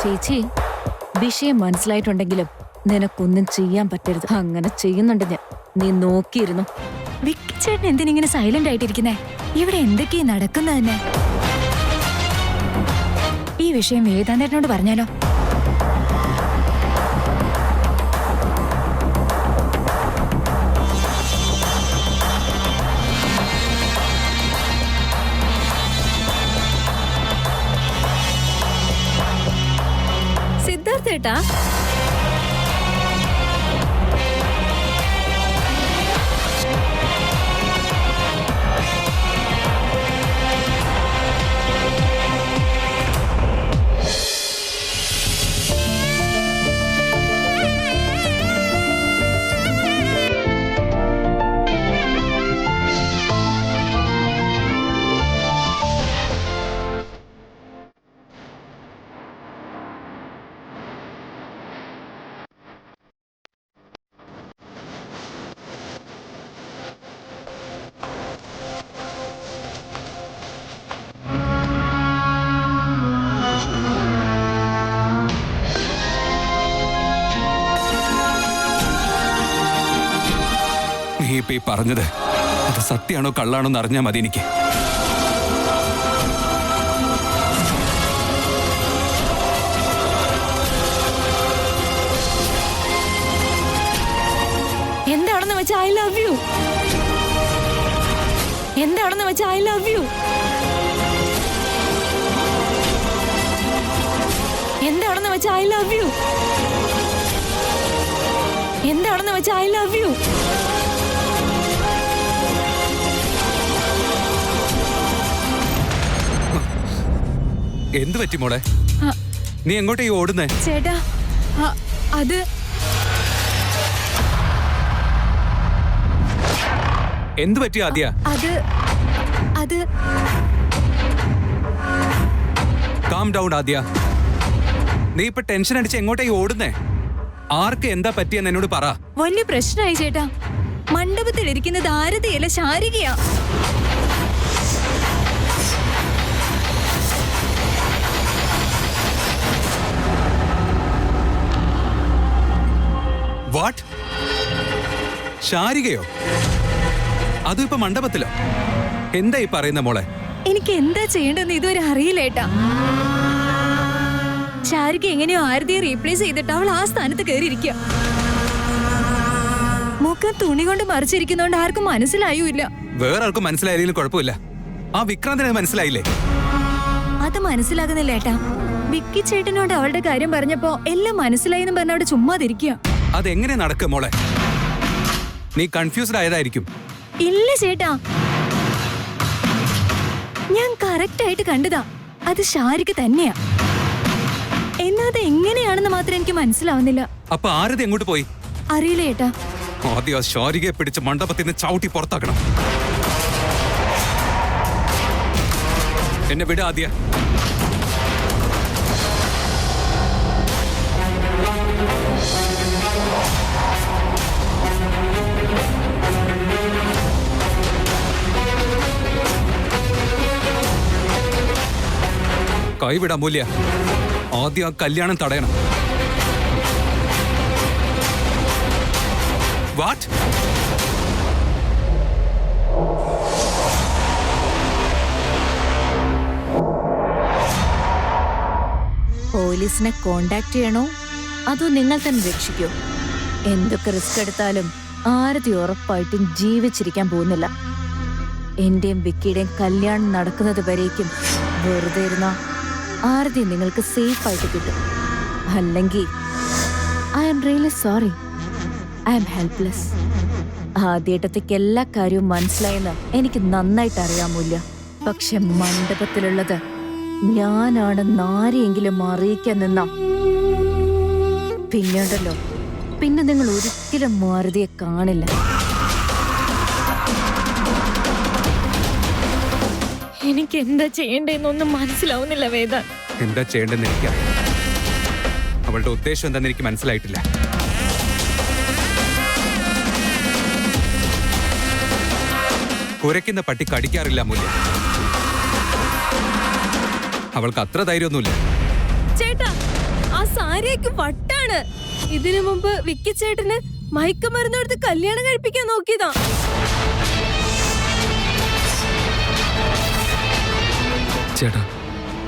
ചേച്ചി, വിഷയം മനസ്സിലായിട്ടുണ്ടെങ്കിലും നിനക്കൊന്നും ചെയ്യാൻ പറ്റരുത്. അങ്ങനെ ചെയ്യുന്നുണ്ട് ഞാൻ. നീ നോക്കിയിരുന്നു. വിക്കിച്ചേട്ടൻ എന്തിനിങ്ങനെ സൈലന്റ് ആയിട്ടിരിക്കുന്നേ? ഇവിടെ എന്തൊക്കെയാ നടക്കുന്നത് തന്നെ? ഈ വിഷയം വേദാന്തേട്ടനോട് പറഞ്ഞാലോ? സിദ്ധാർത്ഥേട്ടാ, നീ ഇപ്പൊ ഈ പറഞ്ഞത് അത് സത്യാണോ കള്ളാണോ എന്ന് അറിഞ്ഞാൽ മതി എനിക്ക്. എന്താണെന്ന് വെച്ചാൽ ഐ ലവ് യു. എന്താണെന്ന് വെച്ചാൽ ഐ ലവ് യു. എന്താണെന്ന് വെച്ചാൽ ഐ ലവ് യു. എന്താണെന്ന് വെച്ചാൽ ഐ ലവ് യു. എന്ത് പറ്റി മോളെ? നീ എങ്ങോട്ടാ ഈ ഓടുന്നേ? ചേട്ടാ, അത് എന്ത് പറ്റി ആദ്യ? അത് കാം ഡൗൺ ആദ്യ. നീ ഇപ്പൊ ടെൻഷൻ അടിച്ച് എങ്ങോട്ടാ ഈ ഓടുന്നേ? ആർക്ക് എന്താ പറ്റിയെന്ന് എന്നോട് പറ. വലിയ പ്രശ്നമായി ചേട്ടാ. മണ്ഡപത്തിൽ ഇരിക്കുന്നത് ആരതിയല്ല, ശാരികയാ. വാട്ട്? ശാരികയോ? അതും ഇപ്പൊ മണ്ഡപത്തിലോ? എന്താ ഈ പറയുന്ന മോളെ? എനിക്ക് എന്താ ചെയ്യേണ്ടെന്ന് ഇതുവരെ അറിയില്ലേട്ടാ. ശാരിക എങ്ങനെയോ ആരതിയെ റീപ്ലേസ് ചെയ്തിട്ട് അവൾ ആ സ്ഥാനത്ത് കയറിയിരിക്കുക. മുഖം തുണി കൊണ്ട് മറിച്ചിരിക്കുന്നോണ്ട് ആർക്കും മനസ്സിലായൂല്ല. വേറെ ആർക്കും മനസ്സിലായാലും കുഴപ്പമില്ല. ആ വിക്രാന്തിനെ മനസ്സിലായില്ലേ? അത് മനസ്സിലാകുന്നില്ല ഏട്ടാ. വിക്കി ചേട്ടനോട് അവളുടെ കാര്യം പറഞ്ഞപ്പോ എല്ലാം മനസ്സിലായെന്ന് പറഞ്ഞ അവിടെ ചുമ്മാതിരിക്കുക. അതെങ്ങനെ നടക്കും മോളെ? നീ കൺഫ്യൂസ്ഡ് ആയതായിരിക്കും. ഇല്ല ചേട്ടാ, ഞാൻ കറക്റ്റ് ആയിട്ട് കണ്ടതാ. അത് ശാരിക തന്നെയാ. എന്നാ അത് എങ്ങനെയാണെന്ന് മാത്രം എനിക്ക് മനസ്സിലാവുന്നില്ല. അപ്പൊ ആരതി എങ്ങോട്ട് പോയി? അറിയില്ല ഏട്ടാ. ആദ്യം ആ ശാരികയെ പിടിച്ച് മണ്ഡപത്തിൽ നിന്ന് ചവിട്ടി പുറത്താക്കണം. എന്നെ വിട ആദ്യ. കൈവിടാൻ മൂല്യ. ആദ്യം ആ കല്യാണം തടയണം. വാട്ട്? പോലീസിനെ കോണ്ടാക്ട് ചെയ്യണോ അതോ നിങ്ങൾ തന്നെ രക്ഷിക്കോ? എന്തൊക്കെ റിസ്ക് എടുത്താലും ആരതി ഉറപ്പായിട്ടും ജീവിച്ചിരിക്കാൻ പോകുന്നില്ല. എന്റെയും വിക്കിയുടെയും കല്യാണം നടക്കുന്നത് വരേക്കും വെറുതെ ഇരുന്ന ആരതി നിങ്ങൾക്ക് സേഫ് ആയിട്ട് കിട്ടും. അല്ലെങ്കിൽ I am really sorry, I am helpless. ആദ്യേട്ടത്തേക്ക് എല്ലാ കാര്യവും മനസ്സിലായെന്ന് എനിക്ക് നന്നായിട്ട് അറിയാമൂല്ല. പക്ഷെ മണ്ഡപത്തിലുള്ളത് ഞാനാണെന്ന് ആരെയെങ്കിലും അറിയിക്കാൻ നിന്ന പിന്നെയുണ്ടല്ലോ, പിന്നെ നിങ്ങൾ ഒരിക്കലും മാരുതിയെ കാണില്ല. എനിക്ക് എന്താ ചെയ്യേണ്ടെന്നൊന്നും മനസ്സിലാവുന്നില്ല വേദ. എന്താ ചെയ്യേണ്ടെന്ന് എനിക്കറിയാം. അവളുടെ ഉദ്ദേശം എന്താന്ന് എനിക്ക് മനസ്സിലായിട്ടില്ല. കുരയ്ക്കുന്ന പട്ടി കടിക്കാറില്ല മൂല്യം. അവൾക്ക് അത്ര ധൈര്യമൊന്നുമില്ല. ചേട്ടാ, ആരെയൊക്കെ വട്ടാണ്. ഇതിനു മുമ്പ് വിക്കി ചേട്ടന് മയക്കുമരുന്ന് എടുത്ത് കല്യാണം കഴിപ്പിക്കാൻ നോക്കിയതാ. ചേട്ടാ,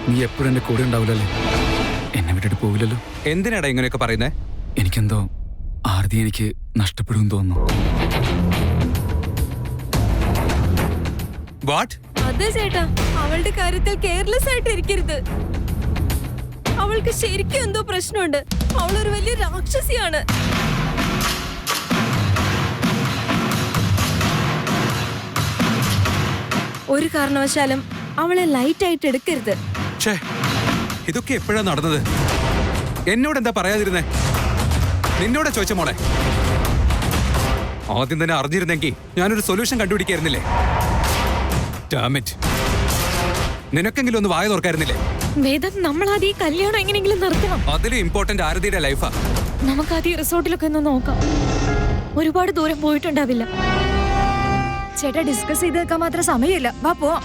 നീ എപ്പോഴും എന്റെ കൂടെ ഉണ്ടാവില്ലല്ലേ? എന്നെ വിട്ടിട്ട് പോവില്ലല്ലോ. എന്തിനാടാ ഇങ്ങനെയൊക്കെ പറയുന്നേ? എനിക്കെന്തോ ആർതി എനിക്ക് നഷ്ടപ്പെടുമെന്ന് തോന്നുന്നു. വാട്ട്? അതെ ചേട്ടാ, അവളുടെ കാര്യത്തിൽ കെയർലെസ് ആയിട്ട് ഇരിക്കരുത്. അവൾക്ക് ശരിക്കും എന്തോ പ്രശ്നമുണ്ട്. അവളൊരു വലിയ രാക്ഷസിയാണ്. ഒരു കാരണവശാലും അവളെ ലൈറ്റ് ആയിട്ട് എടുക്കരുത്. ഇതൊക്കെ എപ്പോഴാ നടന്നത്? എന്നോട് എന്താ പറയാതിരുന്നേ? നിന്നോട് ചോദിച്ച മോളെ. ആദ്യം തന്നെ അറിഞ്ഞിരുന്നെങ്കിൽ ഞാനൊരു സൊല്യൂഷൻ കണ്ടുപിടിക്കായിരുന്നില്ലേ? ഡാമിറ്റ്, നിനക്കെങ്കിലും ഒന്ന് വായ തുറക്കായിരുന്നില്ലേ? വേദം, നമ്മൾ ആദ്യം ഈ കല്യാണം എങ്ങനെയെങ്കിലും നിർത്തണം. അതിലും ഇമ്പോർട്ടന്റ് ആരതിയുടെ ലൈഫാ. നമുക്ക് ആദ്യം റിസോർട്ടിലൊക്കെ ഒന്ന് നോക്കാം. ഒരുപാട് ദൂരം പോയിട്ടുണ്ടാവില്ല. ചേട്ടാ, ഡിസ്കസ് ചെയ്ത് വെക്കാൻ മാത്രം സമയമില്ല. വാ പോവാം.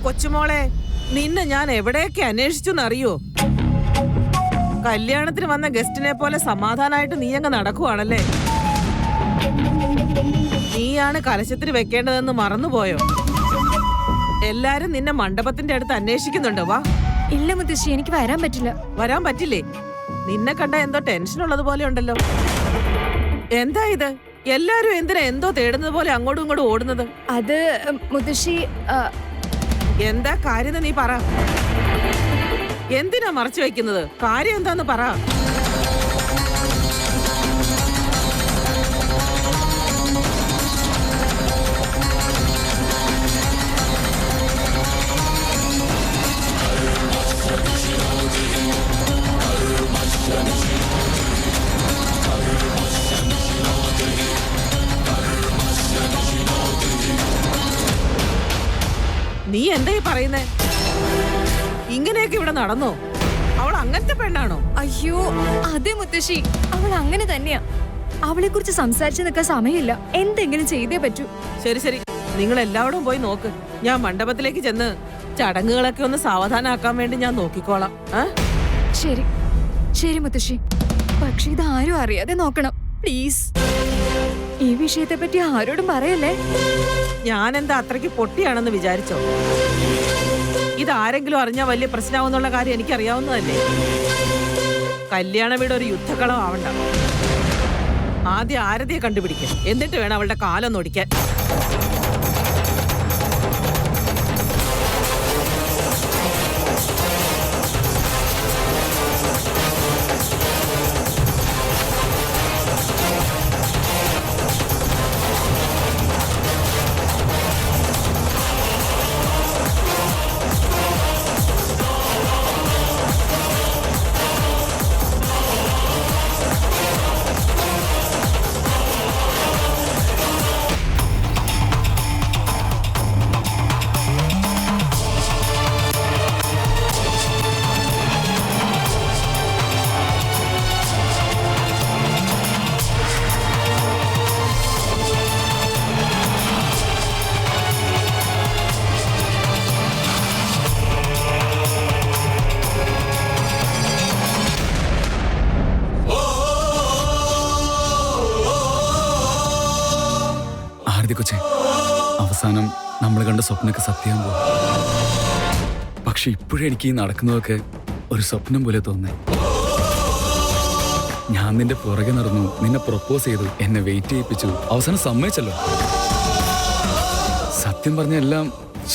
കൊച്ചുമോളെ, നിന്നെ ഞാൻ എവിടെയൊക്കെ അന്വേഷിച്ചെന്നറിയോ? കല്യാണത്തിന് വന്ന ഗസ്റ്റിനെ പോലെ സമാധാനമായിട്ട് നീ അങ്ങ് നടക്കുവാണല്ലേ? നീയാണ് കലശത്തിന് വെക്കേണ്ടതെന്ന് മറന്നുപോയോ? എല്ലാരും നിന്നെ മണ്ഡപത്തിന്റെ അടുത്ത് അന്വേഷിക്കുന്നുണ്ടോ? വാ. ഇല്ല മുത്തശ്ശി, എനിക്ക് വരാൻ പറ്റില്ല. വരാൻ പറ്റില്ലേ? നിന്നെ കണ്ട എന്തോ ടെൻഷൻ ഉള്ളത് പോലെ ഉണ്ടല്ലോ. എന്താ ഇത്? എല്ലാരും എന്തിനാ എന്തോ തേടുന്നത് പോലെ അങ്ങോട്ടും ഇങ്ങോട്ടും ഓടുന്നത്? അത് മുത്തശ്ശി, എന്താ കാര്യം നീ പറ. എന്തിനാ മറച്ചു വെക്കുന്നത്? കാര്യം എന്താന്ന് പറ. നീ എന്തായി പറയുന്നേ? ഇങ്ങനെയൊക്കെ ഇവിടെ നടന്നോ? അവൾ അങ്ങനത്തെ പെണ്ണാണോ? അയ്യോ അതെ മുത്തശ്ശി, അവൾ അങ്ങനെ തന്നെയാ. അവളെ കുറിച്ച് സംസാരിച്ചു നിൽക്കാൻ സമയമില്ല. എന്തെങ്കിലും ചെയ്തേ പറ്റൂ. ശരി ശരി, നിങ്ങൾ എല്ലാവരും പോയി നോക്ക്. ഞാൻ മണ്ഡപത്തിലേക്ക് ചെന്ന് ചടങ്ങുകളൊക്കെ ഒന്ന് സാവധാനാക്കാൻ വേണ്ടി ഞാൻ നോക്കിക്കോളാം. ശരി ശരി മുത്തശ്ശി, പക്ഷെ ഇത് ആരും അറിയാതെ നോക്കണം പ്ലീസ്. ഈ വിഷയത്തെ പറ്റി ആരോടും പറയല്ലേ. ഞാൻ എന്താ അത്രയ്ക്ക് പൊട്ടിയാണെന്ന് വിചാരിച്ചോ? ഇതാരെങ്കിലും അറിഞ്ഞാൽ വലിയ പ്രശ്നമാവുന്നുള്ള കാര്യം എനിക്കറിയാവുന്നതല്ലേ. കല്യാണ വീട് ഒരു യുദ്ധക്കളം ആവണ്ട. ആദ്യം ആരതിയെ കണ്ടുപിടിക്കും, എന്നിട്ട് വേണം അവളുടെ കാലൊന്ന് ഒടിക്കാൻ. കൊച്ചേ, അവസാനം നമ്മൾ കണ്ട സ്വപ്നമൊക്കെ സത്യം പോകും. പക്ഷെ ഇപ്പോഴും എനിക്ക് ഈ നടക്കുന്നതൊക്കെ ഒരു സ്വപ്നം പോലെ തോന്നേ. ഞാൻ നിന്റെ പുറകെ നടന്നു, നിന്നെ പ്രൊപ്പോസ് ചെയ്തു, എന്നെ വെയിറ്റ് ചെയ്യിപ്പിച്ചു, അവസാനം സമ്മതിച്ചല്ലോ. സത്യം പറഞ്ഞ എല്ലാം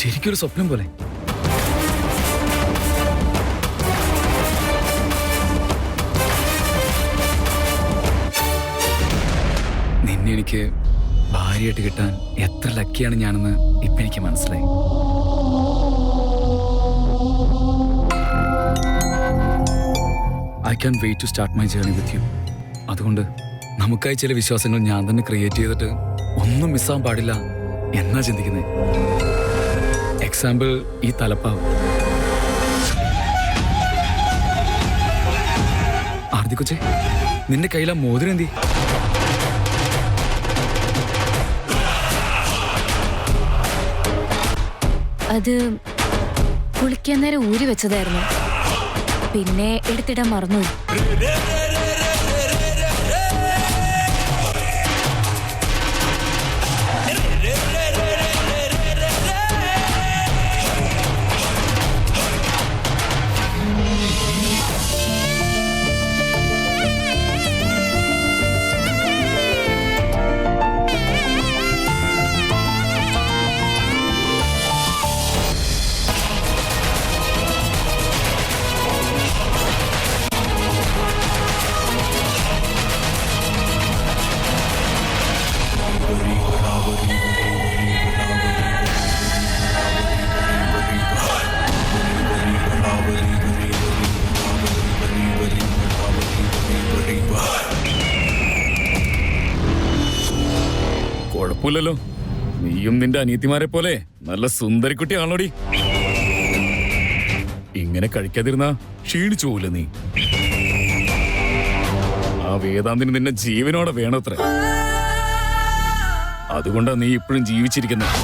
ശരിക്കൊരു സ്വപ്നം പോലെ. നിന്നെ എനിക്ക് ഭാര്യയായിട്ട് കിട്ടാൻ എത്ര ലക്കിയാണ് ഞാനെന്ന് ഇപ്പൊ എനിക്ക് മനസ്സിലായി. I can wait to start my journey with you. അതുകൊണ്ട് നമുക്കായി ചില വിശ്വാസങ്ങൾ ഞാൻ തന്നെ ക്രിയേറ്റ് ചെയ്തിട്ട് ഒന്നും മിസ്സാവാൻ പാടില്ല എന്നാ ചിന്തിക്കുന്നത്. എക്സാമ്പിൾ ഈ തലപ്പാവ്. ആർതി കൊച്ചേ, നിന്റെ കയ്യിലാ മോതിരം എന്തി? അത് കുളിക്കാൻ നേരം ഊരി വെച്ചതായിരുന്നു, പിന്നെ എടുത്തിടാൻ മറന്നു. കുഴപ്പമില്ലല്ലോ, നീയും നിന്റെ അനിയത്തിമാരെ പോലെ നല്ല സുന്ദരിക്കുട്ടിയാണോടി. ഇങ്ങനെ കഴിക്കാതിരുന്ന ക്ഷീണിച്ചു പോവില്ല നീ. ആ വേദാന്തിന് നിന്നെ ജീവനോടെ വേണത്രേ. അതുകൊണ്ടാ നീ ഇപ്പോഴും ജീവിച്ചിരിക്കുന്നത്.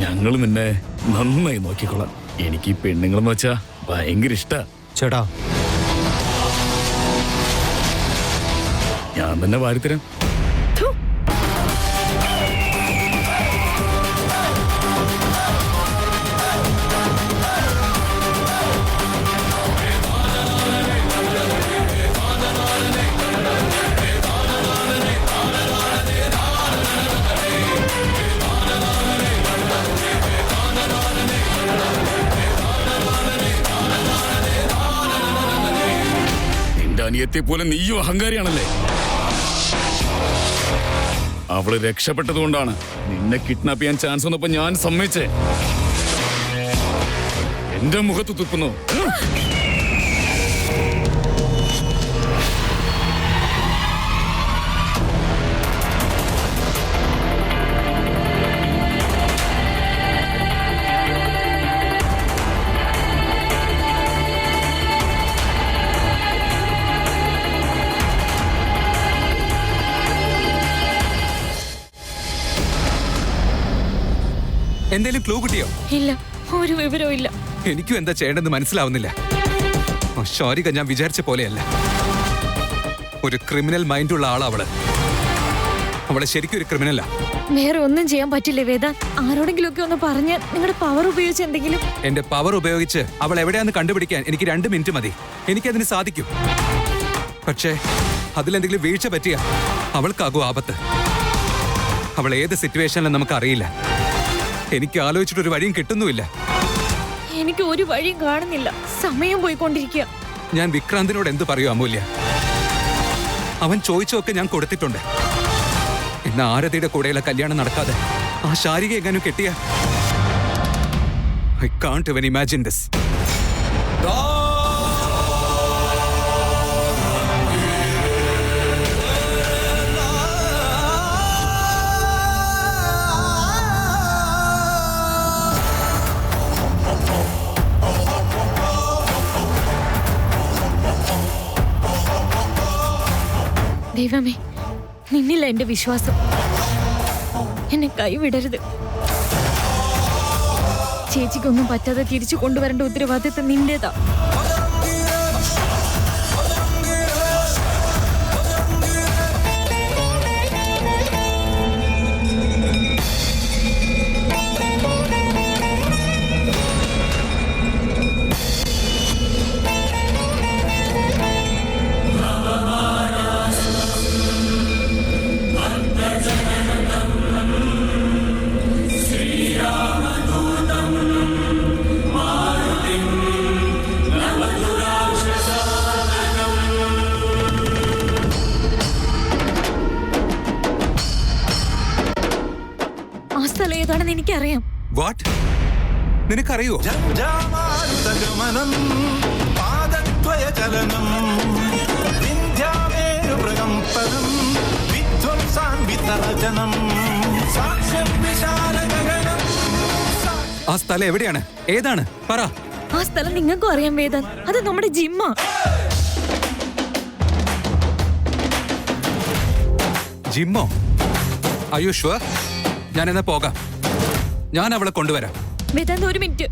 ഞങ്ങൾ നിന്നെ നന്നായി നോക്കിക്കൊള്ളാം. എനിക്ക് ഈ പെണ്ണുങ്ങളെന്ന് വെച്ചാ ഭയങ്കര ഇഷ്ടാ. ചേട്ടാ, ഞാൻ തന്നെ വാരിത്തരാം. അനിയത്തെ പോലെ നീയും അഹങ്കാരിയാണല്ലേ. അവള് രക്ഷപ്പെട്ടതുകൊണ്ടാണ് നിന്നെ കിഡ്നാപ്പ് ചെയ്യാൻ ചാൻസ് വന്നപ്പോ ഞാൻ സമ്മതിച്ചേ. എന്റെ മുഖത്ത് തുപ്പുന്നു. എന്തെങ്കിലും ക്ലൂ കിട്ടിയോ? ഇല്ല, ഒരു വിവരവും ഇല്ല. എനിക്കും എന്താ ചെയ്യേണ്ടെന്ന് മനസ്സിലാവുന്നില്ല. ഷോരിക ഞാൻ വിചാരിച്ച പോലെയല്ല. ഒരു ക്രിമിനൽ മൈൻഡുള്ള ആളാ അവള്. അവളെ ശരിക്കും ഒരു ക്രിമിനലാ. വേറെ ഒന്നും ചെയ്യാൻ പറ്റില്ലേ വേദാന്ത്? ആരോടെങ്കിലും ഒക്കെ ഒന്ന് പറഞ്ഞ് നിങ്ങളുടെ പവർ ഉപയോഗിച്ച് എന്തെങ്കിലും. എന്റെ പവർ ഉപയോഗിച്ച് അവൾ എവിടെയാന്ന് കണ്ടുപിടിക്കാൻ എനിക്ക് 2 മിനിറ്റ് മതി. എനിക്കതിന് സാധിക്കും. പക്ഷേ അതിലെന്തെങ്കിലും വീഴ്ച പറ്റിയ അവൾക്കാകും ആപത്ത്. അവൾ ഏത് സിറ്റുവേഷനിലും നമുക്ക് അറിയില്ല. എനിക്ക് ആലോചിച്ചിട്ടൊരു വഴിയും കിട്ടുന്നുമില്ല. എനിക്ക് ഒരു വഴിയും കാണുന്നില്ല. സമയം പോയിക്കൊണ്ടിരിക്കുക. ഞാൻ വിക്രാന്തിനോട് എന്ത് പറയൂ അമൂല്യ? അവൻ ചോദിച്ചൊക്കെ ഞാൻ കൊടുത്തിട്ടുണ്ട്. ഇന്ന് ആരതിയുടെ കൂടെയുള്ള കല്യാണം നടക്കാതെ ആ ശാരിക എങ്ങാനും കെട്ടിയ I can't even imagine this. ദൈവമേ, നിന്നില്ല എന്റെ വിശ്വാസം. എന്നെ കൈവിടരുത്. ചേച്ചിക്കൊന്നും പറ്റാതെ തിരിച്ചു കൊണ്ടുവരേണ്ട ഉത്തരവാദിത്തം നിന്റേതാ. ആ സ്ഥലം ഏതാണെന്ന് എനിക്കറിയാം. വാട്ട്? നിനക്കറിയോ? ജാമാരുതഗമനം പാദദ്വയചലനം വിന്ധ്യാമേരുമൃഗം പദം വിധ്വംസാൻ വിതരജനം സാക്ഷ്യം വിശാലഗഗനം. ആ സ്ഥലം എവിടെയാണ്? ഏതാണ്? പറ. ആ സ്ഥലം നിങ്ങൾക്കും അറിയാം വേദാന്ത്. അത് നമ്മുടെ ജിമ്മാ. ജിമ്മോ? അയ്യോ ഷുവർ? ഞാൻ എന്നാ പോകാം. ഞാൻ അവളെ കൊണ്ടുവരാം. വേദാന്ത്, ഒരു മിനിറ്റ്.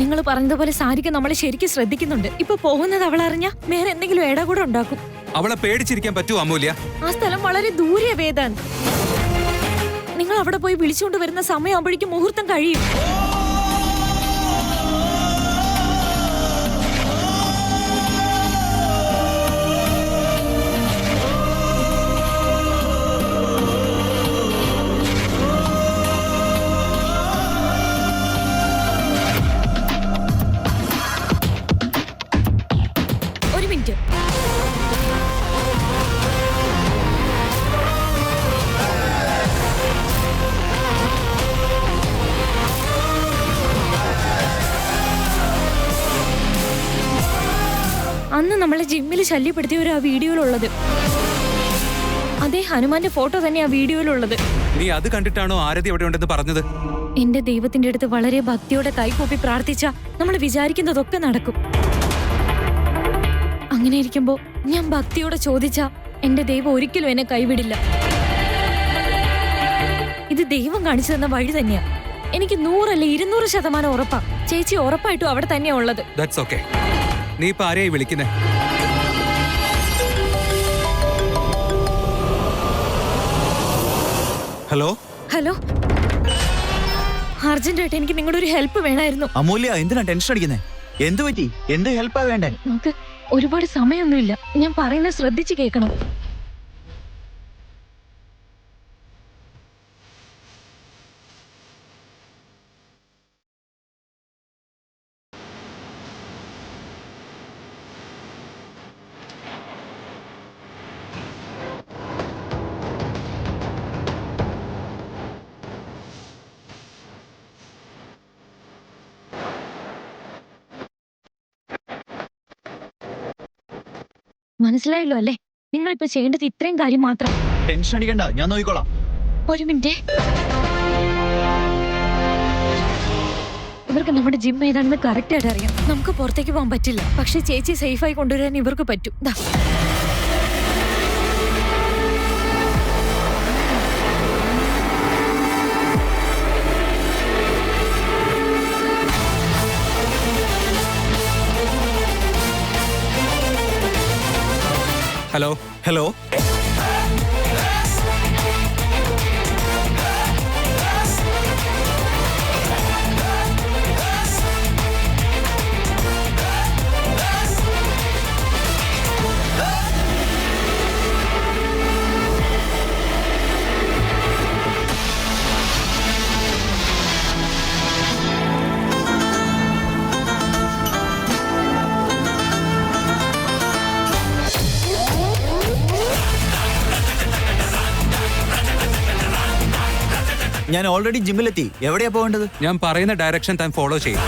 നിങ്ങൾ പറഞ്ഞതുപോലെ സാരിക നമ്മളെ ശരിക്കും ശ്രദ്ധിക്കുന്നുണ്ട്. ഇപ്പൊ പോകുന്നത് അവളറിഞ്ഞ വേറെ എന്തെങ്കിലും ഏടാ കൂടെ ഉണ്ടാക്കും. അവളെ പേടിച്ചിരിക്കാൻ പറ്റുമോ അമൂല്യ? ആ സ്ഥലം വളരെ ദൂരെ വേദാന്ത്. നിങ്ങൾ അവിടെ പോയി വിളിച്ചുകൊണ്ട് വരുന്ന സമയമാകുമ്പോഴേക്കും മുഹൂർത്തം കഴിയും. ഒരു മിനിറ്റ്. അന്ന് നമ്മളെ ജിമ്മിൽ ശല്യപ്പെടുത്തിയ ആ വീഡിയോയിലുള്ളത് അതേ ഹനുമാന്റെ ഫോട്ടോ തന്നെ ആ വീഡിയോയിലുള്ളത്. നീ അത് കണ്ടിട്ടാണോ ആരതി എവിടെ ഉണ്ടെന്ന് പറഞ്ഞത്? എന്റെ ദൈവത്തിന്റെ അടുത്ത് വളരെ ഭക്തിയോടെ കൈകൂപ്പി പ്രാർത്ഥിച്ച നമ്മൾ വിചാരിക്കുന്നതൊക്കെ നടക്കും. അങ്ങനെ ഇരിക്കുമ്പോ ഞാൻ ഭക്തിയോടെ ചോദിച്ച എന്റെ ദൈവം ഒരിക്കലും എന്നെ കൈവിടില്ല. ഇത് ദൈവം കാണിച്ചു തന്ന വഴി തന്നെയാ. എനിക്ക് 100 അല്ല 200% ഉറപ്പാ. ചേച്ചി ഉറപ്പായിട്ടും അവിടെ തന്നെയാ ഉള്ളത്. That's okay. നീ ഇപ്പൊ ആരെയായി വിളിക്കുന്നേ? ഹലോ ഹലോ, അർജന്റായിട്ട് എനിക്ക് നിങ്ങളുടെ ഒരു ഹെൽപ്പ് വേണമായിരുന്നു. അമൂല്യ, എന്തിനാ ടെൻഷൻ അടിക്കുന്നേ? എന്തു പറ്റി? എന്ത് ഹെൽപ്പാ വേണ്ടേ? നമുക്ക് ഒരുപാട് സമയമൊന്നുമില്ല. ഞാൻ പറയുന്നത് ശ്രദ്ധിച്ച് കേൾക്കണം. മനസ്സിലായല്ലോ അല്ലേ? നിങ്ങൾ ഇപ്പൊ ചെയ്യേണ്ടത് ഇത്രയും കാര്യം മാത്രം. ടെൻഷൻ അടിക്കണ്ട, ഞാൻ നോക്കിക്കോളാം. ഒരു മിനിറ്റ്. ഇവർക്ക് നമ്മുടെ ജിം ഏതാണെന്ന് കറക്റ്റ് ആയിട്ട് അറിയാം. നമുക്ക് പുറത്തേക്ക് പോകാൻ പറ്റില്ല, പക്ഷെ ചേച്ചി സേഫായി കൊണ്ടുവരാൻ ഇവർക്ക് പറ്റും. ദാ. ഹലോ ഹലോ, ഞാൻ ഓൾറെഡി ജിമ്മിലെത്തി. എവിടെയാ പോകേണ്ടത്? ഞാൻ പറയുന്ന ഡയറക്ഷൻ താൻ ഫോളോ ചെയ്യും.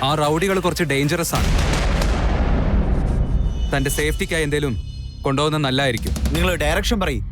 ആ റൗഡികൾ കുറച്ച് ഡേഞ്ചറസ് ആണ്. തന്റെ സേഫ്റ്റിക്കായി എന്തേലും കൊണ്ടുപോകുന്ന നല്ലതായിരിക്കും. നിങ്ങൾ ഡയറക്ഷൻ പറയും.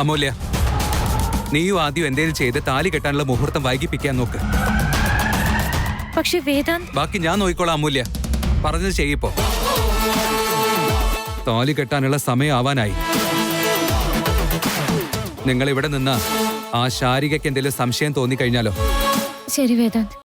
അമൂല്യ, നീയും ആദ്യം എന്തേലും ചെയ്ത് താലി കെട്ടാനുള്ള മുഹൂർത്തം വൈകിപ്പിക്കാൻ നോക്ക്. പക്ഷെ വേദാന്ത്, ബാക്കി ഞാൻ നോക്കിക്കോളാം. അമൂല്യ, പറഞ്ഞത് ചെയ്യിപ്പോ. താലി കെട്ടാനുള്ള സമയം ആവാനായി. നിങ്ങൾ ഇവിടെ നിന്ന് ആ ശാരികയ്ക്ക് എന്തെങ്കിലും സംശയം തോന്നിക്കഴിഞ്ഞാലോ? ശരി വേദാന്ത്.